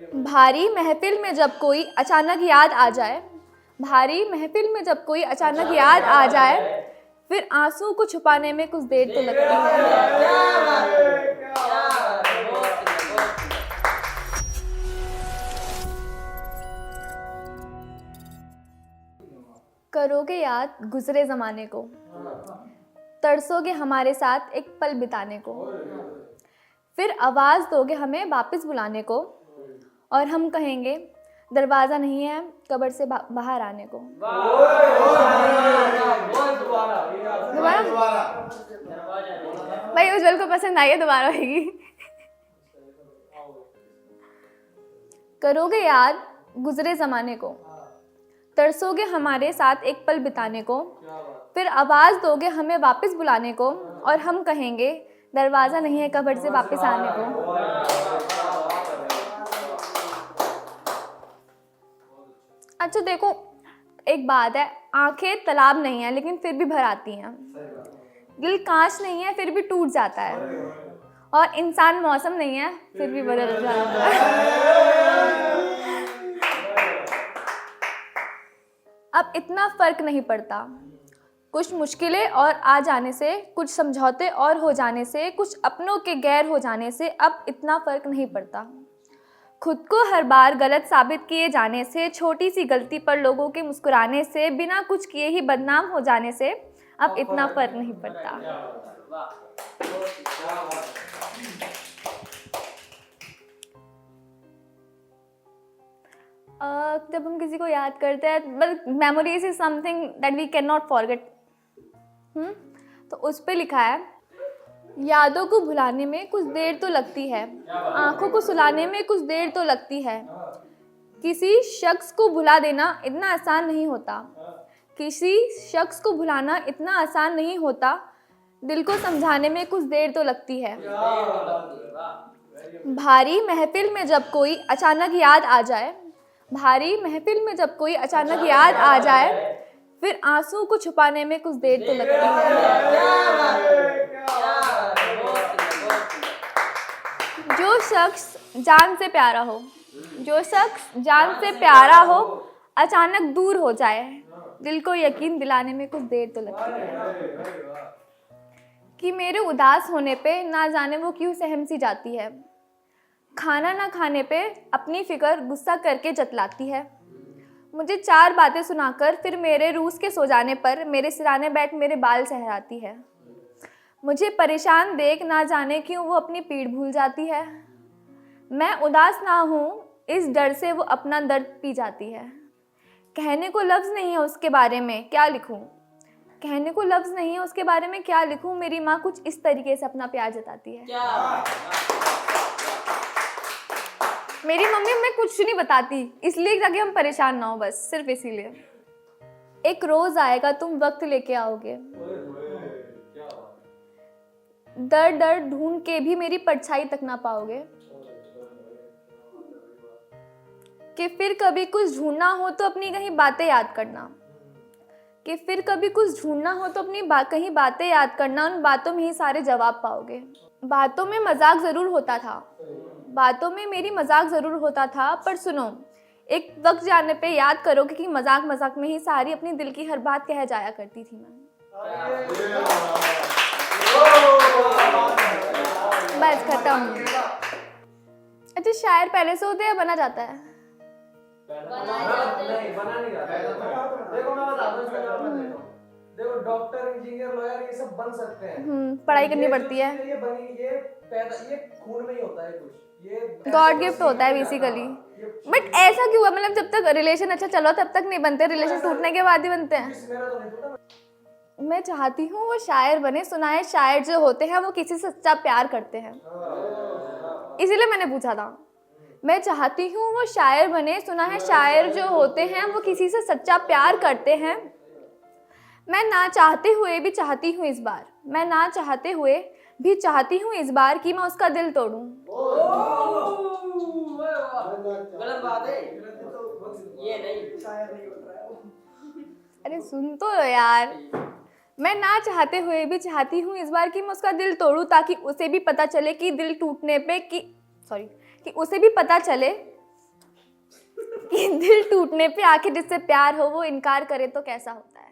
भारी महफिल में जब कोई अचानक याद आ जाए, भारी महफिल में जब कोई अचानक याद आ जाए, फिर आंसू को छुपाने में कुछ देर तो लगती है। करोगे याद गुजरे ज़माने को, तरसोगे हमारे साथ एक पल बिताने को, फिर आवाज़ दोगे हमें वापस बुलाने को, और हम कहेंगे दरवाज़ा नहीं है कब्र से बाहर आने को। दोबारा भाई उज्जवल को पसंद आई है, दोबारा होगी। करोगे याद गुजरे ज़माने को, तरसोगे हमारे साथ एक पल बिताने को, फिर आवाज़ दोगे हमें वापस बुलाने को, और हम कहेंगे दरवाज़ा नहीं है कब्र से वापस आने को। अच्छा देखो, एक बात है, आंखें तालाब नहीं है लेकिन फिर भी भर आती हैं, दिल कांच नहीं है फिर भी टूट जाता है, और इंसान मौसम नहीं है फिर भी बदल जाता है। अब इतना फ़र्क नहीं पड़ता, कुछ मुश्किलें और आ जाने से, कुछ समझौते और हो जाने से, कुछ अपनों के गैर हो जाने से अब इतना फ़र्क नहीं पड़ता। खुद को हर बार गलत साबित किए जाने से, छोटी सी गलती पर लोगों के मुस्कुराने से, बिना कुछ किए ही बदनाम हो जाने से अब इतना फ़र्क नहीं पड़ता। जब हम किसी को याद करते हैं, but memories is something that we can not forget, तो उस पे लिखा है, यादों को भुलाने में कुछ देर तो लगती है, आंखों को सुलाने में कुछ देर तो लगती है, किसी शख्स को भुला देना इतना आसान नहीं होता, किसी शख्स को भुलाना इतना आसान नहीं होता, दिल को समझाने में कुछ देर तो लगती है। भारी महफिल में जब कोई अचानक याद आ जाए, भारी महफिल में जब कोई अचानक याद आ जाए, फिर आंसू को छुपाने में कुछ देर तो लगती है। जो शख्स जान से प्यारा हो, जो शख्स जान से प्यारा हो, अचानक दूर हो जाए, दिल को यकीन दिलाने में कुछ देर तो लगती है। कि मेरे उदास होने पे ना जाने वो क्यों सहम सी जाती है, खाना ना खाने पे अपनी फिक्र गुस्सा करके जतलाती है, मुझे 4 बातें सुनाकर फिर मेरे रूस के सो जाने पर मेरे सिराने बैठ मेरे बाल सहराती है, मुझे परेशान देख ना जाने क्यों वो अपनी पीड़ भूल जाती है, मैं उदास ना हूँ इस डर से वो अपना दर्द पी जाती है, कहने को लफ्ज़ नहीं है उसके बारे में क्या लिखूँ, कहने को लफ्ज़ नहीं है उसके बारे में क्या लिखूँ, मेरी माँ कुछ इस तरीके से अपना प्यार जताती है। मेरी मम्मी हमें कुछ नहीं बताती, इसलिए ताकि हम परेशान ना हो, बस सिर्फ इसीलिए। एक रोज़ आएगा तुम वक्त लेके आओगे, दर दर ढूंढ के भी मेरी परछाई तक ना पाओगे, कि फिर कभी कुछ ढूंढना हो तो अपनी कहीं बातें याद करना, कि फिर कभी कुछ ढूंढना हो तो अपनी कहीं बातें याद करना, उन बातों में ही सारे जवाब पाओगे। बातों में मजाक ज़रूर होता था, बातों में मेरी मजाक ज़रूर होता था, पर सुनो एक वक्त जाने पे याद करोगे कि मजाक मजाक में ही सारी अपनी दिल की हर बात कह जाया करती थी मैं। बस खत्म। अच्छा शायर पहले से होते हैं बना जाता है? बना नहीं जाता। देखो मैं बताता हूँ इसका कारण देखो। देखो डॉक्टर, इंजीनियर, लॉयर ये सब बन सकते हैं। पढ़ाई करनी पड़ती है। ये खून में ही होता है कुछ। ये गॉड गिफ्ट होता है बेसिकली। बट ऐसा क्यों है, मतलब जब तक रिलेशन अच्छा चलो तब तक नहीं बनते, रिलेशन टूटने के बाद ही बनते हैं। मैं चाहती हूँ वो शायर बने, सुना है शायर जो होते हैं वो किसी से सच्चा प्यार करते हैं, इसीलिए मैंने पूछा था। मैं चाहती हूँ वो शायर बने, सुना है शायर जो होते हैं वो किसी से सच्चा प्यार करते हैं। मैं ना चाहते हुए भी चाहती हूँ इस बार, मैं ना चाहते हुए भी चाहती हूँ इस बार कि मैं उसका दिल तोड़ूं। गलत बात है ये, नहीं शायर नहीं बन रहा है। अरे सुन तो यार, मैं ना चाहते हुए भी चाहती हूँ इस बार कि मैं उसका दिल तोड़ूं, ताकि उसे भी पता चले कि दिल टूटने पे कि उसे भी पता चले कि दिल टूटने पे आखिर जिससे प्यार हो वो इनकार करे तो कैसा होता है।